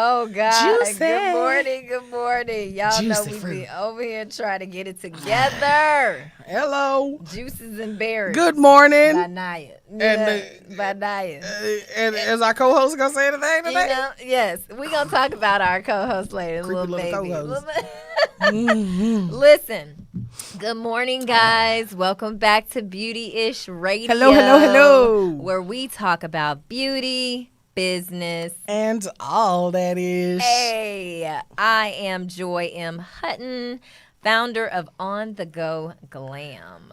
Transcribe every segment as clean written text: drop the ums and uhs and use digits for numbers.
Oh, God. Juicy. Good morning. Good morning. Y'all know we be over here trying to get it together. Hello. Juices and Berries. Good morning. By Naya. By Naya. And is our co-host going to say anything today? Yes. We're going to talk about our co-host later. Creepy little baby. co-host. Listen. Good morning, guys. Welcome back to beautyish Radio. Hello. Where we talk about beauty, business, and all that is. Hey, I am Joy M. Hutton, founder of On The Go Glam.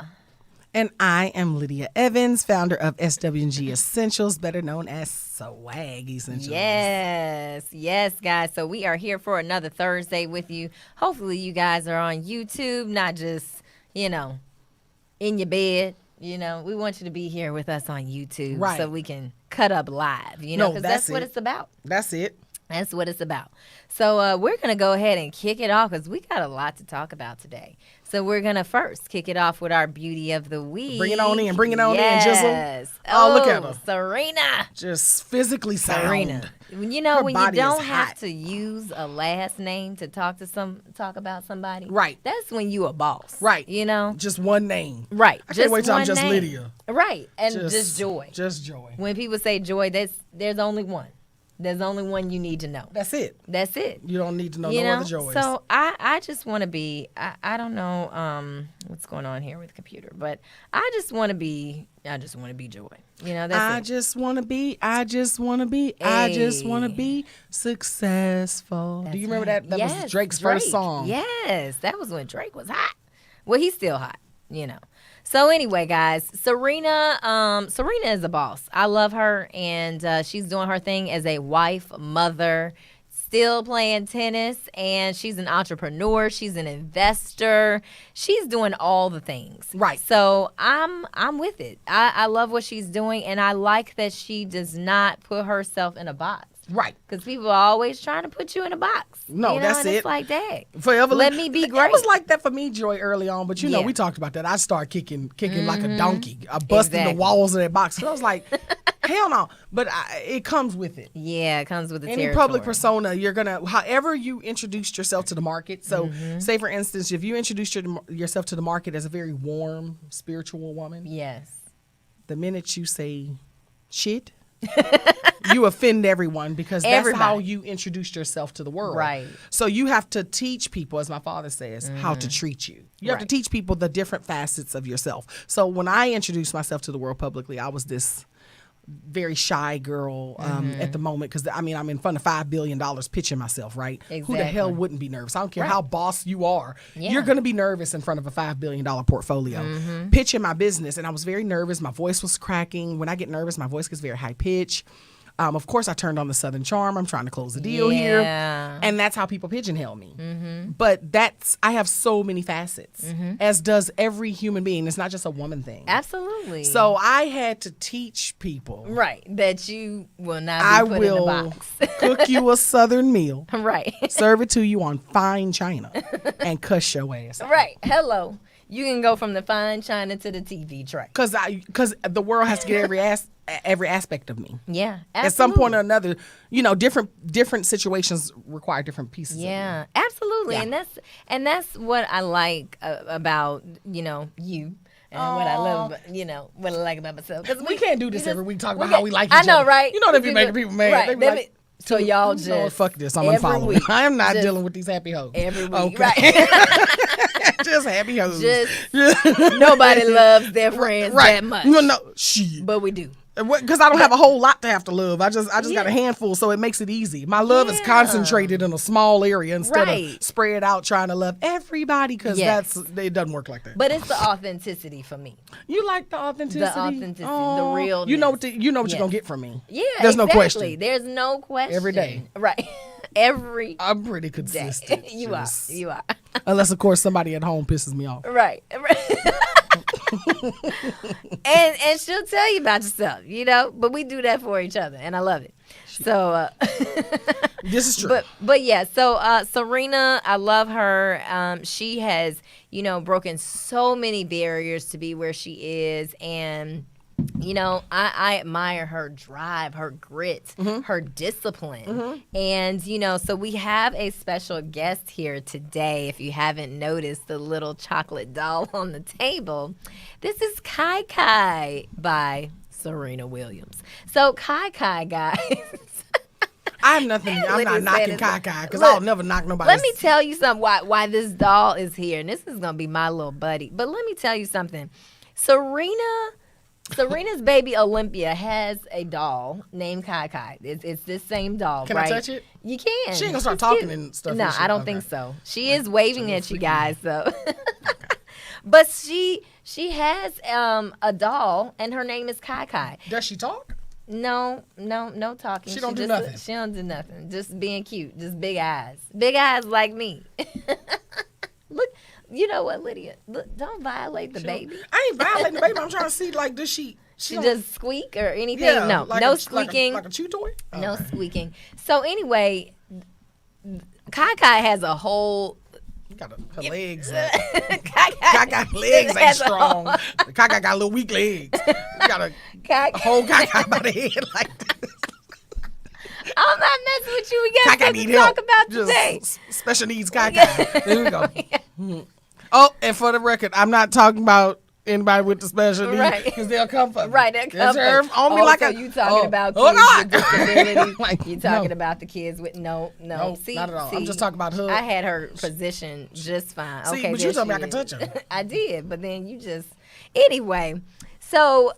And I am Lydia Evans, founder of SW&G Essentials, better known as Swag Essentials. Yes, guys. So we are here for another Thursday with you. Hopefully you guys are on YouTube, not just, in your bed. We want you to be here with us on YouTube so we can cut up live, because that's what it's about. That's it. That's what it's about. So we're going to go ahead and kick it off because we got a lot to talk about today. So we're going to first kick it off with our beauty of the week. Bring it on in, Jizzle. Yes. Oh, look at her. Serena. Just physically sound. Serena. When you don't have to use a last name to talk about somebody. Right. That's when you a boss. Right. Just one name. Right. I can't wait till I'm just name. Lydia. Right. And just Joy. Just Joy. When people say Joy, there's only one. There's only one you need to know. That's it. You don't need to know no other Joys. So I just want to be, I don't know what's going on here with the computer, but I just want to be Joy. I just want to be successful. Do you remember that? That was Drake's first song. Yes, that was when Drake was hot. Well, he's still hot, So anyway, guys, Serena is a boss. I love her, and she's doing her thing as a wife, mother, still playing tennis, and she's an entrepreneur. She's an investor. She's doing all the things. Right. So I'm with it. I love what she's doing, and I like that she does not put herself in a box. Right. Because people are always trying to put you in a box. No, that's it. It's like that. Forever. Let me be great. It was like that for me, Joy, early on. But, we talked about that. I started kicking like a donkey. I busted the walls of that box. So I was like, hell no. But it comes with it. Yeah, it comes with the Any territory. public persona, you're going to, however you introduced yourself to the market. So, say, for instance, if you introduced yourself to the market as a very warm, spiritual woman. Yes. The minute you say shit, you offend everyone because that's how you introduced yourself to the world. Right. So you have to teach people, as my father says, how to treat you. You have to teach people the different facets of yourself. So when I introduced myself to the world publicly, I was this very shy girl at the moment because, I'm in front of $5 billion pitching myself, right? Exactly. Who the hell wouldn't be nervous? I don't care how boss you are. Yeah. You're going to be nervous in front of a $5 billion portfolio. Pitching my business, and I was very nervous. My voice was cracking. When I get nervous, my voice gets very high pitched. Of course, I turned on the Southern charm. I'm trying to close the deal here. And that's how people pigeonhole me. But I have so many facets, as does every human being. It's not just a woman thing. Absolutely. So I had to teach people. Right. That you will not be put in a box. Cook you a Southern meal. Right. Serve it to you on fine china and cuss your ass out. Right. Hello. You can go from the fine china to the TV tray. Because the world has to get every aspect of me. Yeah, absolutely. At some point or another, different situations require different pieces. Yeah, of me. absolutely. Yeah. And that's what I like about you. And what I love, what I like about myself. Because we can't do this every week. Talk about how we like each other. I know, right? They be making people mad. Right. They be like, so y'all just fuck this. I'm unfollowing. I am not dealing with these happy hoes. Every week, okay. right? Just happy hoes. Nobody loves their friends that much. No, shit. But we do. Because I don't have a whole lot to have to love. I just got a handful, so it makes it easy. My love is concentrated in a small area instead of spread out trying to love everybody, because it doesn't work like that. But it's the authenticity for me. You like the authenticity? The authenticity, the realness. You know what you're going to get from me. Yeah, There's no question. There's no question. Every day. Right. I'm pretty consistent. You are. Unless, of course, somebody at home pisses me off. Right. and she'll tell you about yourself, but we do that for each other, and I love it. So this is true. But yeah, so Serena, I love her. She has, broken so many barriers to be where she is, and You know, I admire her drive, her grit, her discipline. And, you know, so we have a special guest here today. If you haven't noticed the little chocolate doll on the table, this is Kai Kai by Serena Williams. So Kai Kai, guys. I'm not knocking Kai Kai because I'll never knock nobody. Let me tell you something why this doll is here. And this is going to be my little buddy. But let me tell you something. Serena's baby Olympia has a doll named Kai Kai. It's this same doll, Can right? I touch it? You can. She ain't gonna start talking and stuff. No, I don't think so. She is waving at you guys, though. But she has a doll, and her name is Kai Kai. Does she talk? No talking. She don't do nothing. She don't do nothing. Just being cute. Just big eyes like me. Look. You know what, Lydia? Look, don't violate the baby. I ain't violating the baby. I'm trying to see, like, does she just squeak or anything? Yeah, no, like no squeaking. Like a chew toy? No squeaking. So anyway, Kai Kai has a whole. Got her legs. Kai Kai legs ain't strong. Kai Kai got little weak legs. Got a whole Kai Kai by the head like this. I'm not messing with you. We got something to talk about today. Special needs Kai Kai. There we go. Oh, and for the record, I'm not talking about anybody with the special needs because they'll come for me. Right, they'll come for me. On me like so you talking about kids with disabilities. Like, you talking about the kids with no. See, not at all. I'm just talking about her. I had her positioned just fine. See, okay, but you told me I could touch her. I did, but then you just anyway. So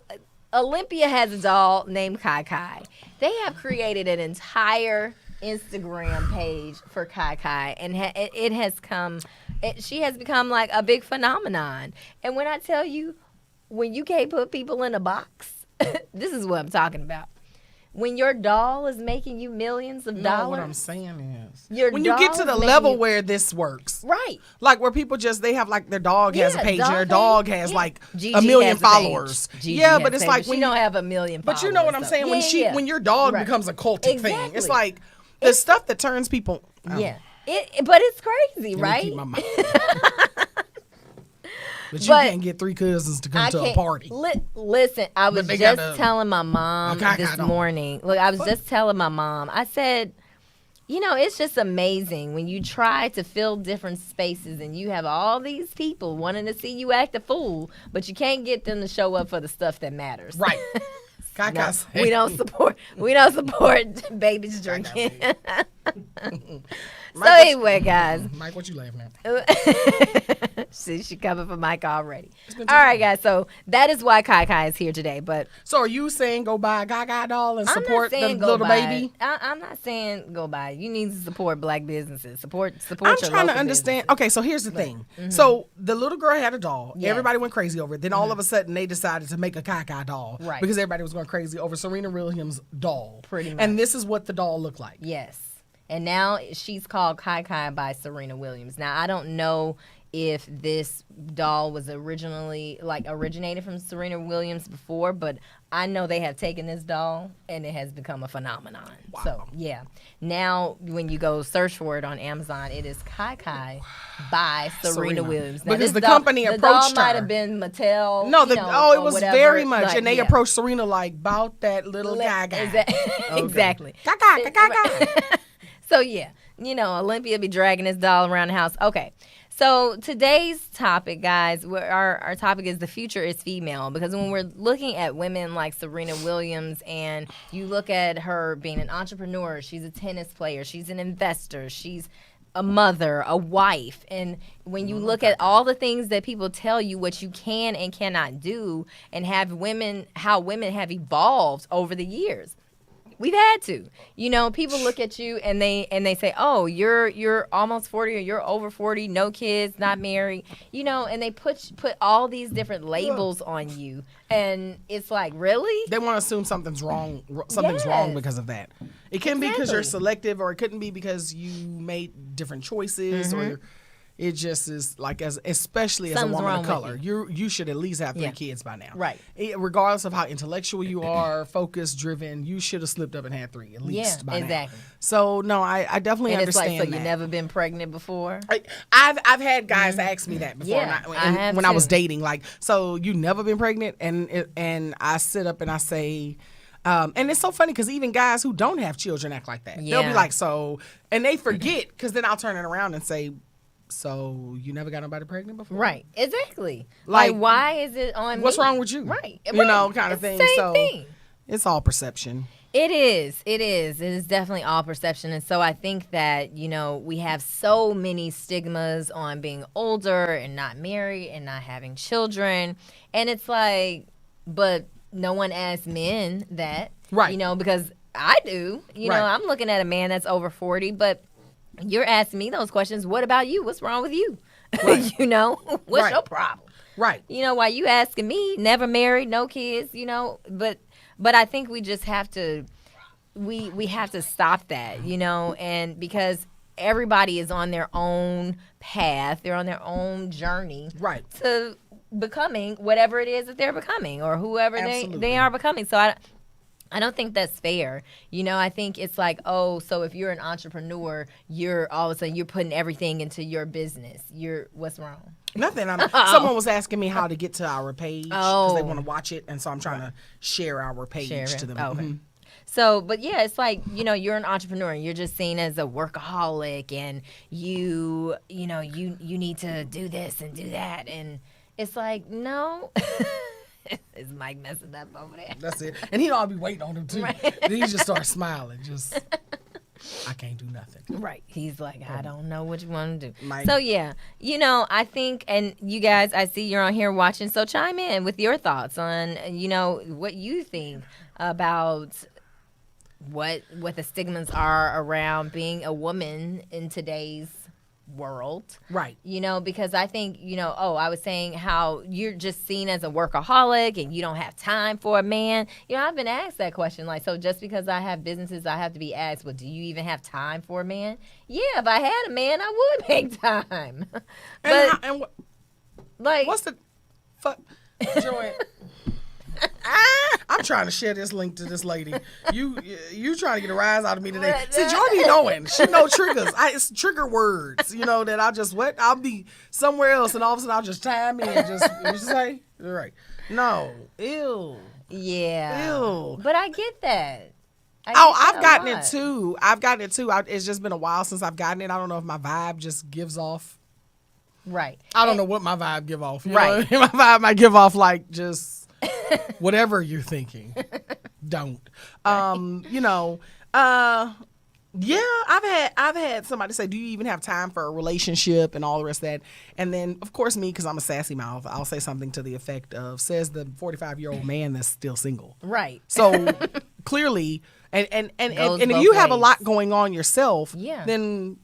Olympia has a doll named Kai Kai. They have created an entire Instagram page for Kai Kai, and it has come. She has become like a big phenomenon. And when I tell you, when you can't put people in a box, this is what I'm talking about. When your doll is making you millions of dollars. What I'm saying is, when you get to the level where this works, right? Like where people they have like their dog has a page and their dog has like Gigi a million followers. Yeah, but it's like when you don't have a million followers. But you know what I'm saying? When your dog becomes a cultic thing, it's like the stuff that turns people. Yeah. But it's crazy, right? Keep my mouth. But you can't get 3 cousins to come to a party. Listen, I was just telling my mom this morning. Look, I was just telling my mom. I said, you know, it's just amazing when you try to fill different spaces and you have all these people wanting to see you act a fool, but you can't get them to show up for the stuff that matters. Right. No, we don't support babies drinking. So anyway, guys. Mike, what you laughing at? See, she coming for Mike already. All right, guys. So that is why Kai Kai is here today. But so are you saying go buy a Kai Kai doll and support the little baby? I'm not saying go buy it. You need to support black businesses. Support. I'm trying to understand. Okay, so here's the thing. So the little girl had a doll. Yes. Everybody went crazy over it. Then all of a sudden they decided to make a Kai Kai doll. Right. Because everybody was going crazy over Serena Williams' doll. Pretty much. And this is what the doll looked like. Yes. And now she's called Kai Kai by Serena Williams. Now, I don't know if this doll was originated from Serena Williams before, but I know they have taken this doll and it has become a phenomenon. Wow. So, yeah. Now, when you go search for it on Amazon, it is Kai Kai by Serena Williams. Now, because the company approached her. The doll might have been Mattel. It was whatever, very much. And they approached Serena like, about that little Kai Kai. Exactly. Kai Kai, Kai Kai. So, yeah, you know, Olympia be dragging this doll around the house. Okay, so today's topic, guys, our topic is the future is female. Because when we're looking at women like Serena Williams and you look at her being an entrepreneur, she's a tennis player, she's an investor, she's a mother, a wife. And when you look at all the things that people tell you what you can and cannot do and how women have evolved over the years. We've had to. You know, people look at you and they say, "Oh, you're almost 40 or you're over 40, no kids, not married." You know, and they put all these different labels on you. And it's like, really? They want to assume something's wrong. Something's wrong because of that. It can be because you're selective, or it couldn't be because you made different choices, or It just is like, especially as Something's a woman wrong of with color, you should at least have 3 Yeah. kids by now. Right. Regardless of how intellectual you are, focused, driven, you should have slipped up and had 3 at least by exactly. now. So no, I definitely And it's understand like, so that. you never been pregnant before? I've had guys ask me that before Yeah, I have when I was too. dating. Like, so you never been pregnant? And I sit up and I say. And it's so funny because even guys who don't have children act like that. They'll be Yeah. like, so, and they forget because then I'll turn it around and say, so you never got nobody pregnant before? Right. Exactly. Like, why is it on What's me? wrong with you? Right. You know, Right. kind of It's thing. the same So thing. it's all perception. It is. It is. It is definitely all perception. And so I think that, we have so many stigmas on being older and not married and not having children. And it's like, but no one asks men that. Right. Because I do. Right. I'm looking at a man that's over 40, but you're asking me those questions. What about you? What's wrong with you? Right. What's Right. your problem? Right. Why you asking me? Never married, no kids, but I think we just have to we have to stop that, and because everybody is on their own path, they're on their own journey Right. to becoming whatever it is that they're becoming or whoever Absolutely. they are becoming. So I don't think that's fair. I think it's like, oh, so if you're an entrepreneur, you're all of a sudden you're putting everything into your business. What's wrong? Nothing. Someone was asking me how to get to our page because they Oh. want to watch it, and so I'm trying to share our page Share it. to them. Oh, okay. Mhm. So, but yeah, it's like, you're an entrepreneur and you're just seen as a workaholic and you need to do this and do that. And it's like, no. Is Mike messing up over there? That's it. And I'll be waiting on him too. Right. Then he just starts smiling. Just, I can't do nothing. Right. He's like, I don't know what you want to do. Mike. So, yeah, I think, and you guys, I see you're on here watching, so chime in with your thoughts on, what you think about what the stigmas are around being a woman in today's world. Right. Because I think, I was saying how you're just seen as a workaholic and you don't have time for a man. I've been asked that question. Like, so just because I have businesses, I have to be asked, well, do you even have time for a man? Yeah, if I had a man, I would make time. But, what's the fuck, Joanne? I'm trying to share this link to this lady. You trying to get a rise out of me today. See, Jordan be knowing. She know triggers. It's trigger words, that I'll be somewhere else and all of a sudden I'll just chime in and just, what you say? Right. No. Ew. Yeah. Ew. But I get that. I've gotten it too. It's just been a while since I've gotten it. I don't know if my vibe just gives off. Right. I don't know what my vibe give off. You Right. know? My vibe might give off like just whatever you're thinking. Don't. Yeah, I've had somebody say, do you even have time for a relationship and all the rest of that? And then, of course, me, because I'm a sassy mouth, I'll say something to the effect of, says the 45-year-old man that's still single. Right. So clearly, and Goes if both you have a ways. lot going on yourself, Yeah. then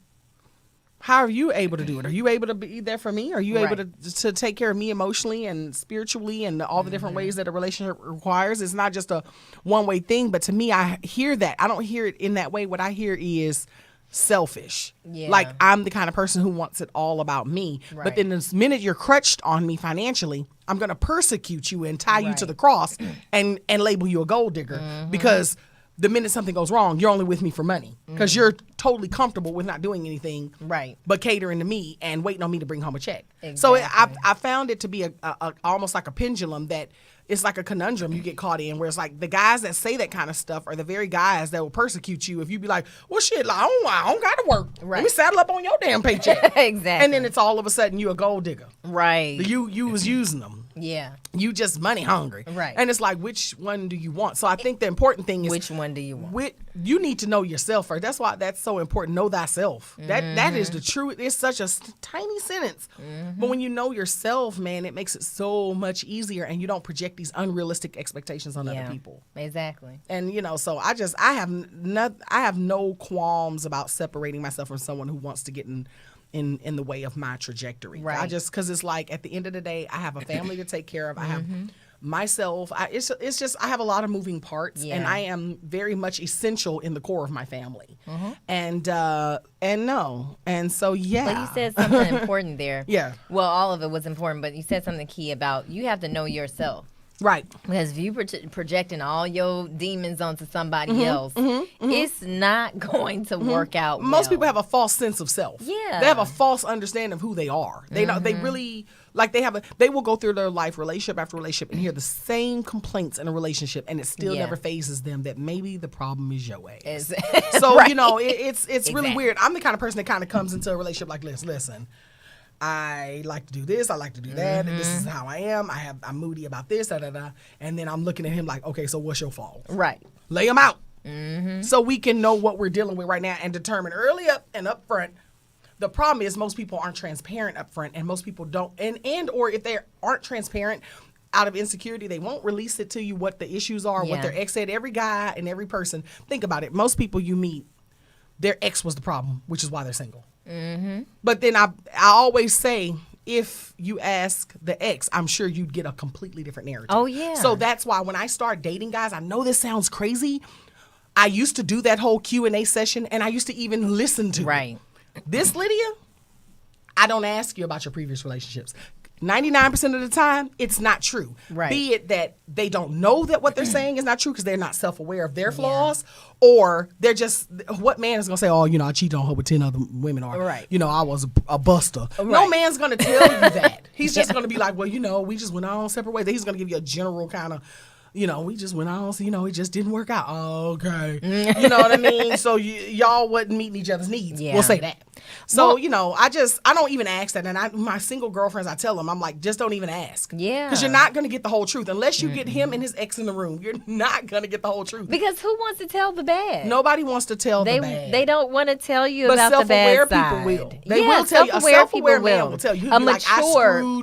how are you able to do it? Are you able to be there for me? Are you able to take care of me emotionally and spiritually and all the different ways that a relationship requires? It's not just a one-way thing, but to me, I hear that. I don't hear it in that way. What I hear is selfish. Yeah. Like I'm the kind of person who wants it all about me. Right. But then the minute you're crutched on me financially, I'm going to persecute you and tie you to Right. the cross and label you a gold digger because the minute something goes wrong, you're only with me for money because you're totally comfortable with not doing anything, Right. but catering to me and waiting on me to bring home a check. So I found it to be a almost like a pendulum that it's like a conundrum you get caught in, where it's like the guys that say that kind of stuff are the very guys that will persecute you if you be like, well, shit, like, I don't got to work. Right. Let me saddle up on your damn paycheck. Exactly. And then it's all of a sudden you a gold digger. Right. You was using them. Yeah. You just money hungry. Right. And it's like, which one do you want? So I think the important thing is Which one do you want? you need to know yourself first. That's why that's so important. Know thyself. That is the truth. It's such a tiny sentence. But when you know yourself, man, it makes it so much easier and you don't project these unrealistic expectations on other people. Exactly. And so I have no qualms about separating myself from someone who wants to get in the way of my trajectory. Right. Because it's like at the end of the day, I have a family to take care of. I have myself. It's just I have a lot of moving parts, Yeah. and I am very much essential in the core of my family. And so yeah. But you said something important there. Yeah. Well, all of it was important, but you said something key about you have to know yourself. Right. Because if you projecting all your demons onto somebody else, it's not going to work out. Most people have a false sense of self. Yeah. They have a false understanding of who they are. They don't. They really like they will go through their life, relationship after relationship, and hear the same complaints in a relationship, and it still never phases them that maybe the problem is your ass. So Right. It's really weird. I'm the kind of person that kind of comes into a relationship like this. Listen, I like to do this, I like to do that, and this is how I am. I'm moody about this, and then I'm looking at him like, okay, so what's your fault? Right. Lay them out, so we can know what we're dealing with right now and determine early up and up front. The problem is most people aren't transparent up front, and most people don't, and or if they aren't transparent out of insecurity, they won't release it to you what the issues are, what their ex said. Every guy and every person, think about it. Most people you meet, their ex was the problem, which is why they're single. But then I always say, if you ask the ex, I'm sure you'd get a completely different narrative. Oh, yeah. So that's why when I start dating guys, I know this sounds crazy. I used to do that whole Q&A session, and I used to even listen to it. This, Lydia, I don't ask you about your previous relationships. 99% of the time, it's not true. Right. Be it that they don't know that what they're saying is not true because they're not self-aware of their flaws, or they're just, what man is going to say, oh, I cheated on her with 10 other women, or, I was a buster. Right. No man's going to tell you that. He's just going to be like, well, we just went our own separate ways. He's going to give you a general kind of, we just went on, so, it just didn't work out. Okay. You know what I mean? So y'all wasn't meeting each other's needs. We'll say that. So, I don't even ask that. And my single girlfriends, I tell them, I'm like, just don't even ask. Yeah. Because you're not going to get the whole truth. Unless you get him and his ex in the room, you're not going to get the whole truth. Because who wants to tell the bad? Nobody wants to tell the bad. They don't want to tell you about the bad side. But self-aware people will. They will tell you. A self-aware man will tell you. A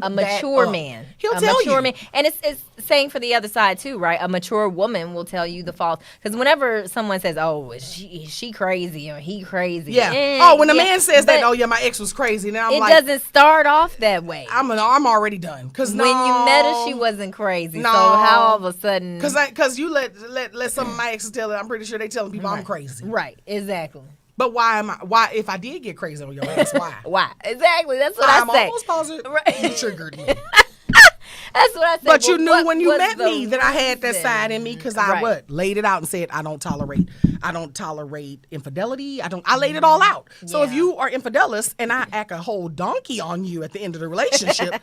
mature man. He'll tell you. And it's saying for the other side too, right? A mature woman will tell you the fault. Because whenever someone says, "Oh, is she crazy?" or "He crazy," when a man says that, "Oh yeah, my ex was crazy," now I'm like, it doesn't start off that way. I'm already done. Because when you met her, she wasn't crazy. No. So how all of a sudden? Because you let some of my exes tell it. I'm pretty sure they telling people I'm crazy. Right. Exactly. But why if I did get crazy on your ass, why? Why? Exactly. That's what I say. I'm almost positive you triggered me. That's what I said. But you knew when you met me that I had that side in me because I laid it out and said I don't tolerate infidelity. I laid it all out. So if you are infidelous and I act a whole donkey on you at the end of the relationship,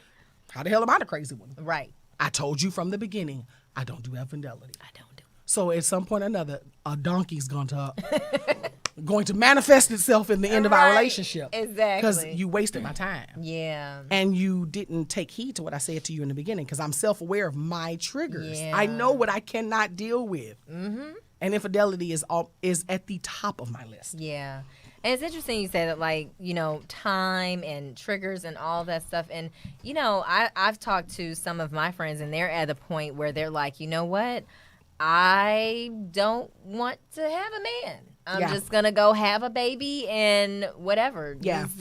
how the hell am I the crazy one? Right. I told you from the beginning I don't do infidelity. I don't do it. So at some point or another, a donkey's going to manifest itself in the end of our relationship. Exactly. Because you wasted my time. Yeah. And you didn't take heed to what I said to you in the beginning because I'm self-aware of my triggers. Yeah. I know what I cannot deal with. And infidelity is at the top of my list. Yeah. And it's interesting you say that, like, time and triggers and all that stuff. And, I've talked to some of my friends and they're at a point where they're like, you know what? I don't want to have a man. I'm just going to go have a baby and whatever.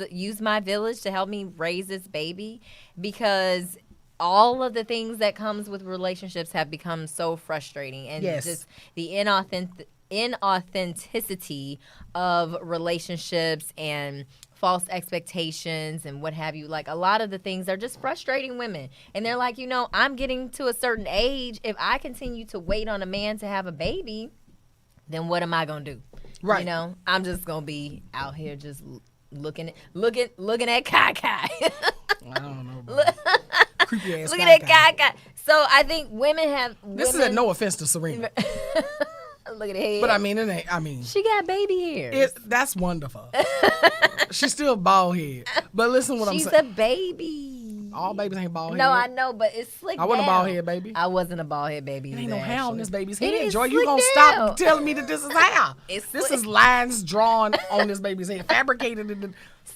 Use my village to help me raise this baby because all of the things that comes with relationships have become so frustrating. And just the inauthenticity of relationships and false expectations and what have you. Like, a lot of the things are just frustrating women. And they're like, I'm getting to a certain age. If I continue to wait on a man to have a baby, then what am I going to do? Right. I'm just going to be out here just looking at Kai. I don't know, bro. Creepy ass looking at Kai. So I think women have... This is no offense to Serena. Look at her head. But I mean, she got baby hairs. That's wonderful. She's still bald head. But listen what I'm saying. She's a baby. All babies ain't bald head. No, I know, but it's slick down. I wasn't a bald head baby. I wasn't a bald head baby. It ain't no hair on this baby's It head, is Joy. You slick gonna down. stop telling me that this is hair. This is lines drawn on this baby's head, fabricated in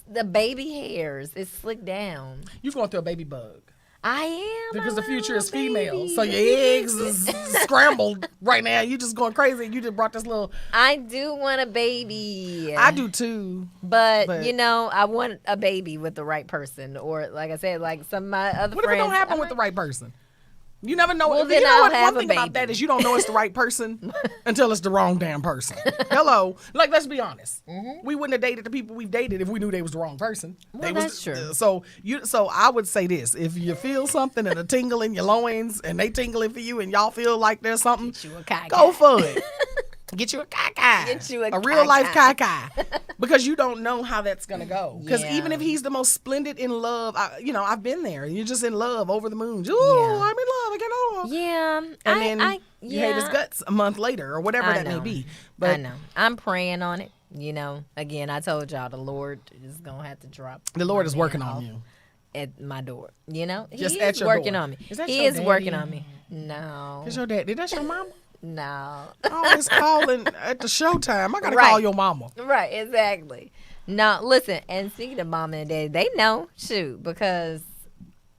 the baby hairs. It's slicked down. You're going through a baby bug. I am. Because the future is female. So your eggs is scrambled right now. You just going crazy. You just brought this little... I do want a baby. I do too. But I want a baby with the right person. Or like I said, like some of my other friends... What if it don't happen with the right person? You never know. Well, you know what? have One thing about that is you don't know it's the right person until it's the wrong damn person. Hello. Like, let's be honest. We wouldn't have dated the people we've dated if we knew they was the wrong person. Well, that's true. So I would say this. If you feel something and a tingle in your loins and they tingling for you and y'all feel like there's something, go for it. Get you a kai-kai. Get you a real life kai-kai. Because you don't know how that's going to go. Because even if he's the most splendid in love, I've been there. You're just in love, over the moon. Ooh, I'm in love. I get on. Yeah. And then you hate his guts a month later or whatever that may be. But I know. I'm praying on it. Again, I told y'all the Lord is going to have to drop. The Lord is working on you. At my door. He just is working on me. He is working on me. No. Is your daddy? That's your mama? No. Always calling at the showtime. I gotta call your mama. Right, exactly. No, listen, and speaking of mama and daddy, they know, because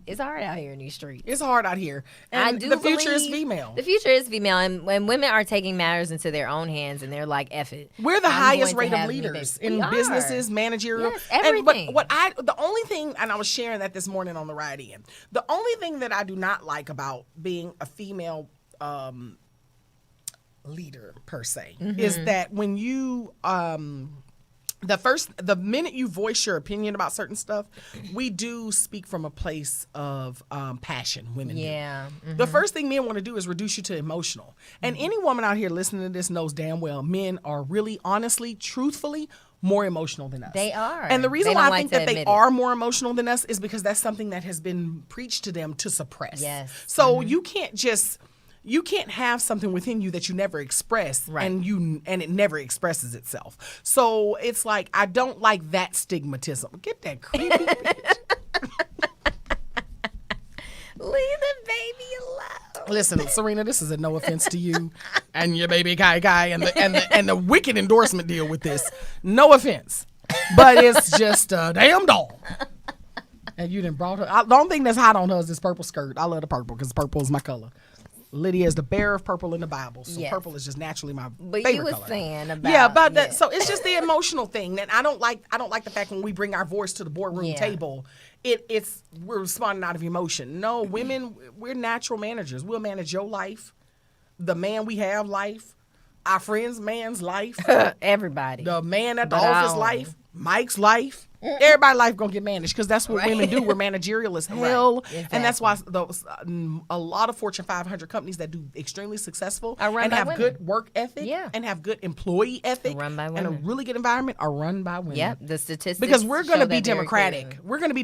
it's hard out here in these streets. It's hard out here. And the future is female. The future is female, and when women are taking matters into their own hands and they're like, F it. We're the highest rate of leaders in businesses, managerial. Yes, everything. But the only thing, and I was sharing that this morning on the ride in, the only thing that I do not like about being a female leader per se is that when you the minute you voice your opinion about certain stuff, we do speak from a place of passion. Women do. The first thing men want to do is reduce you to emotional. And any woman out here listening to this knows damn well men are really, honestly, truthfully more emotional than us. They are. And the reason why I think that they are more emotional than us is because that's something that has been preached to them to suppress. Yes. So you can't have something within you that you never express, and it never expresses itself. So it's like, I don't like that stigmatism. Get that creepy bitch. Leave the baby alone. Listen, Serena, this is a no offense to you and your baby guy and the wicked endorsement deal with this. No offense, but it's just a damn doll. And you done brought her. The only thing that's hot on her is this purple skirt. I love the purple because purple is my color. Lydia is the bearer of purple in the Bible, so purple is just naturally my favorite color. But you were saying about that. So it's just the emotional thing, and I don't like the fact when we bring our voice to the boardroom table, we're responding out of emotion. No, women, we're natural managers. We'll manage your life, the man we have life, our friend's man's life, everybody, the man at the office life, Mike's life. Everybody's life gonna get managed because that's what women do. We're managerial as hell, exactly. And that's why a lot of Fortune 500 companies that do extremely successful and have good work ethic and have good employee ethic and a really good environment are run by women. Yep, the statistics because we're gonna be democratic. We're gonna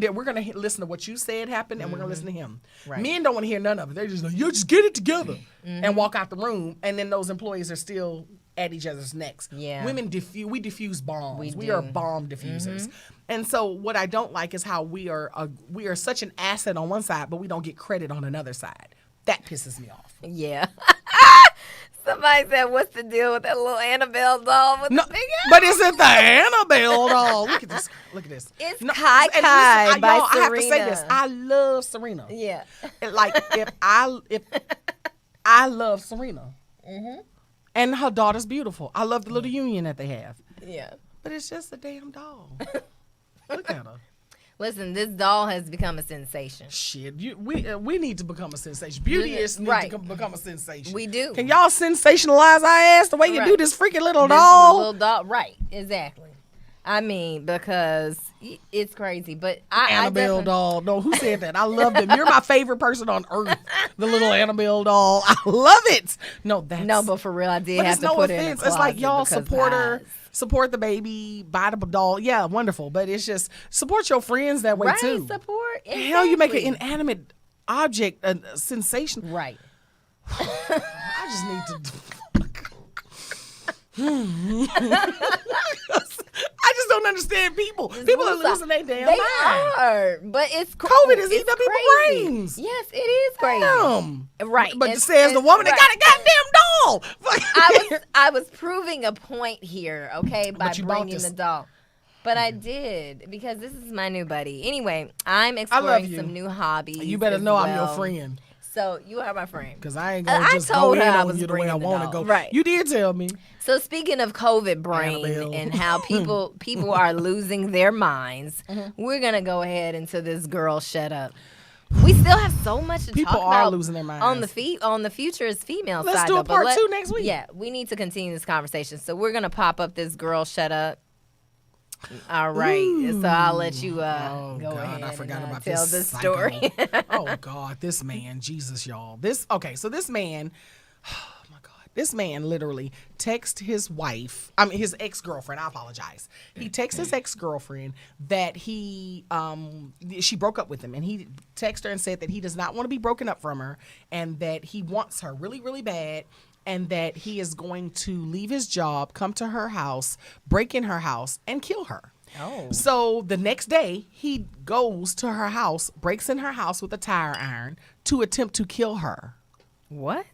listen to what you said happened, and we're gonna listen to him. Right. Men don't want to hear none of it. They're just like, you just get it together and walk out the room, and then those employees are still at each other's necks. Yeah. Women we diffuse bombs. We are bomb diffusers. And so what I don't like is how we are such an asset on one side, but we don't get credit on another side. That pisses me off. Yeah. Somebody said, what's the deal with that little Annabelle doll with the big ass? But isn't the Annabelle doll? Look at this. It's Kai Kai by Serena. I have to say this. I love Serena. Yeah. Like, if I love Serena. And her daughter's beautiful. I love the little union that they have. Yeah. But it's just a damn doll. Look at her. Listen, this doll has become a sensation. Shit, we need to become a sensation. Beautyish need to become a sensation. We do. Can y'all sensationalize our ass the way you do this freaking little doll? Little doll, right? Exactly. I mean, because it's crazy, but Annabelle doll. No, who said that? I love them. You're my favorite person on earth. The little Annabelle doll. I love it. No, but for real, I did have to put it in the closet. It's like, y'all support her. Support the baby, buy the doll. Yeah, wonderful. But it's just support your friends that way too. Right, support. Exactly. Hell, you make an inanimate object a sensation. Right. I just need to. I just don't understand people. People are losing their damn mind. They are, but it's COVID is eating up people's brains. Yes, it is crazy. Right, but says the woman that got a goddamn doll. I was proving a point here, okay, by bringing the doll. But I did, because this is my new buddy. Anyway, I'm exploring some new hobbies. You better know I'm your friend. So you are my friend. Because I ain't going to just go in on you the way I want to go. Right. You did tell me. So speaking of COVID brain and how people are losing their minds, we're going to go ahead into this girl shut up. We still have so much to People talk are about losing their minds. on the future's female Let's side. do a though, part 2 next week. Yeah, we need to continue this conversation. So we're gonna pop up this girl shut up. All right. Ooh. So I'll let you go God, ahead I forgot and about tell this this psycho. story. Oh God, this man, Jesus, y'all. So this man, oh my God, this man literally texted his wife, his ex-girlfriend, I apologize. He texted his ex-girlfriend that she broke up with him, and he texted her and said that he does not want to be broken up from her, and that he wants her really, really bad, and that he is going to leave his job, come to her house, break in her house, and kill her. Oh. So the next day, he goes to her house, breaks in her house with a tire iron to attempt to kill her. What?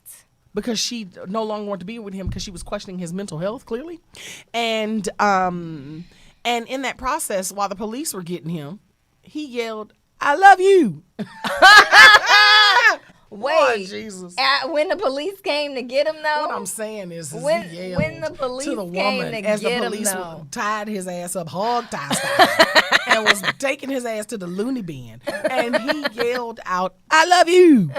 Because she no longer wanted to be with him because she was questioning his mental health, clearly. And in that process, while the police were getting him, he yelled, "I love you." Wait, Lord Jesus. When the police came to get him, though? What I'm saying is he yelled when the police to the came woman to as the get him, police though. tied his ass up hog tie style and was taking his ass to the loony bin. And he yelled out, "I love you."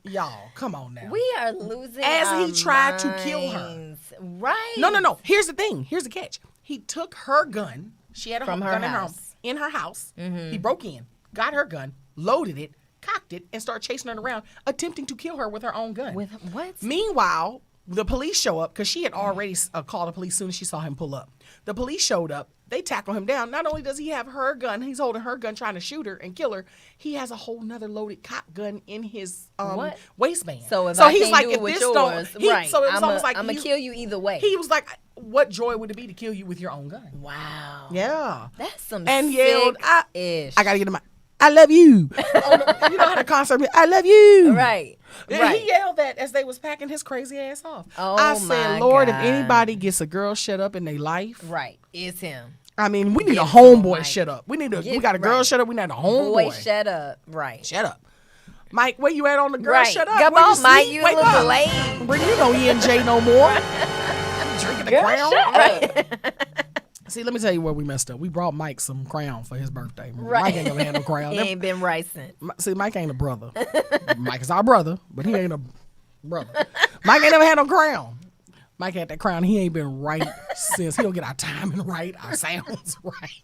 Y'all, come on now. We are losing As our he tried to kill her. minds. Right. No. Here's the thing. Here's the catch. He took her gun. She had a From her gun house. in her house. He broke in, got her gun, loaded it, cocked it, and started chasing her around, attempting to kill her with her own gun. With what? Meanwhile, the police show up because she had already called the police as soon as she saw him pull up. The police showed up. They tackle him down. Not only does he have her gun, he's holding her gun trying to shoot her and kill her. He has a whole nother loaded cop gun in his waistband. So if he's can't like, do if it with this yours, don't, he, right? so it was almost like I'm gonna kill you either way. He was like, what joy would it be to kill you with your own gun? Wow. Yeah. That's some And yelled, ish. I gotta get him. I love you. You know how the concert be, I love you. Right. He yelled that as they was packing his crazy ass off. Oh, I said, my Lord, God. if anybody gets a girl shut up in their life, Right. It's him. I mean, we need Get a him, homeboy Mike. shut up. We Get- got a girl right. shut up. We need a homeboy. Boy, shut up. Right. Shut up. Mike, where you at on the girl Right. shut up? Come Where on, Mike. sleep? You a Wake little up. delayed. Bring you no ENJ no more. Drinking the Girl, crown. shut up. See, let me tell you where we messed up. We brought Mike some crown for his birthday. Right. Mike ain't never had no crown. He ain't been right since. See, Mike ain't a brother. Mike is our brother, but he ain't a brother. Mike ain't never had no crown. Mike had that crown. He ain't been right since. He don't get our timing right, our sounds right.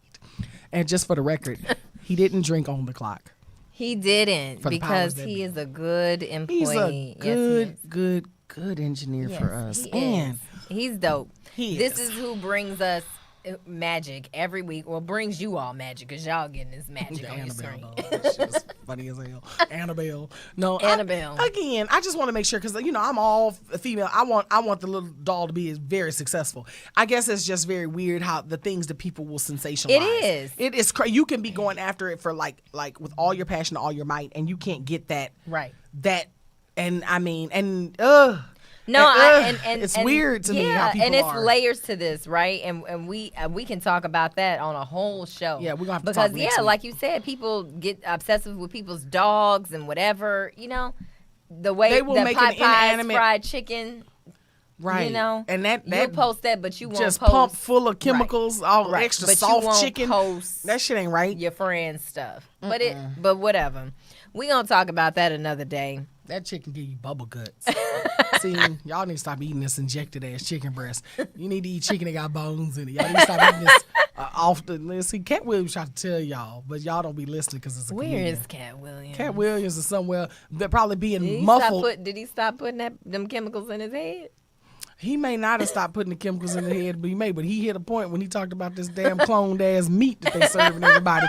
And just for the record, he didn't drink on the clock. He didn't For the because powers that he be. is a good employee. He's a Yes, he is. good engineer Yes, for us. he And is. He's dope. He This is. is who brings us magic every week. Well, brings you all magic because y'all getting this magic on your screen. Annabelle, dog. She was funny as hell. Annabelle. No, Annabelle. I just want to make sure because I'm all female. I want the little doll to be very successful. I guess it's just very weird how the things that people will sensationalize. It is. It is. You can be going after it for like with all your passion, all your might, and you can't get that. Right. That, and I mean, and No, it's weird to me how people and it's are. layers to this, right? And we can talk about that on a whole show. Yeah, we're gonna have to because talk next week. like you said, people get obsessive with people's dogs and whatever. You know, the way They will the make Popeyes an inanimate- fried chicken. right, You know, and that you'll post that, but you won't just post pump full of chemicals, all Right. extra But you soft won't chicken. post That shit ain't right. your friend's stuff. But whatever. We gonna talk about that another day. That chicken give you bubble guts. See, y'all need to stop eating this injected ass chicken breast. You need to eat chicken that got bones in it. Y'all need to stop eating this often. See, Cat Williams tried to tell y'all, but y'all don't be listening because it's a Where comedian. is Cat Williams? Cat Williams is somewhere that probably being Did he muffled. Did he stop putting them chemicals in his head? He may not have stopped putting the chemicals in the head, but he may. But he hit a point when he talked about this damn cloned ass meat that they serving everybody.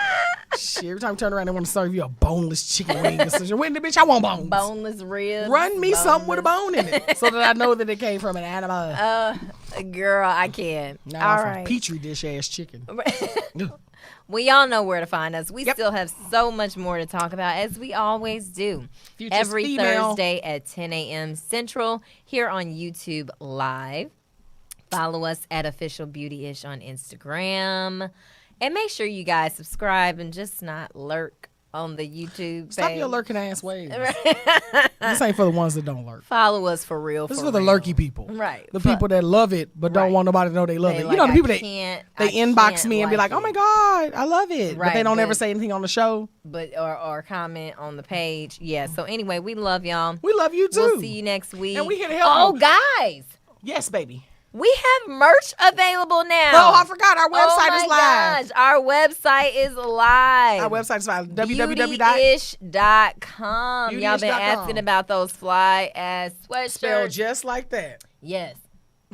Shit, every time you turn around, they want to serve you a boneless chicken wing. When the bitch, I want bones. Boneless ribs. Run me something with a bone in it, so that I know that it came from an animal. Girl, I can't. Not All from right. petri dish ass chicken. We all know where to find us. We still have so much more to talk about, as we always do. Future's Every female. Thursday at 10 a.m. Central here on YouTube Live. Follow us at Official Beautyish on Instagram. And make sure you guys subscribe and just not lurk on the YouTube Stop page. your lurking ass ways. This ain't for the ones that don't lurk. Follow us for real. This is for the lurky people. Right. The people that love it but don't want nobody to know they love it. Like, you know the people that they inbox me and be like, "Oh my God, I love it," right, but they don't ever say anything on the show. But or comment on the page. Yeah. So anyway, we love y'all. We love you too. We'll see you next week. And we here to help you. Guys. Yes, baby. We have merch available now. Oh, I forgot. Our website is live. Gosh, our website is live. Our website is live. beautyish.com. Y'all been asking about those fly ass sweatshirts. Spelled just like that. Yes.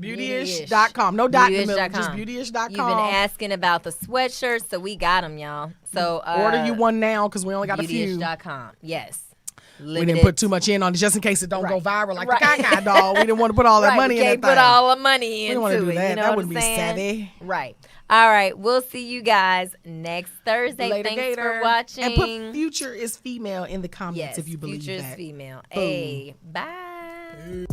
Beautyish.com. No dot in the middle. Just beautyish.com. You've been asking about the sweatshirts, so we got them, y'all. So order you one now because we only got a few. Beautyish.com. Yes. We didn't put too much in on it just in case it don't go viral like the Gaga doll. We didn't want to put all that money in it. Put all the money into it. We don't want to do that. You know that wouldn't be savvy. Right. All right. We'll see you guys next Thursday. Later, Thanks Gator. for watching. And put Future is female in the comments if you believe Future that. is female. Boom. Hey, bye.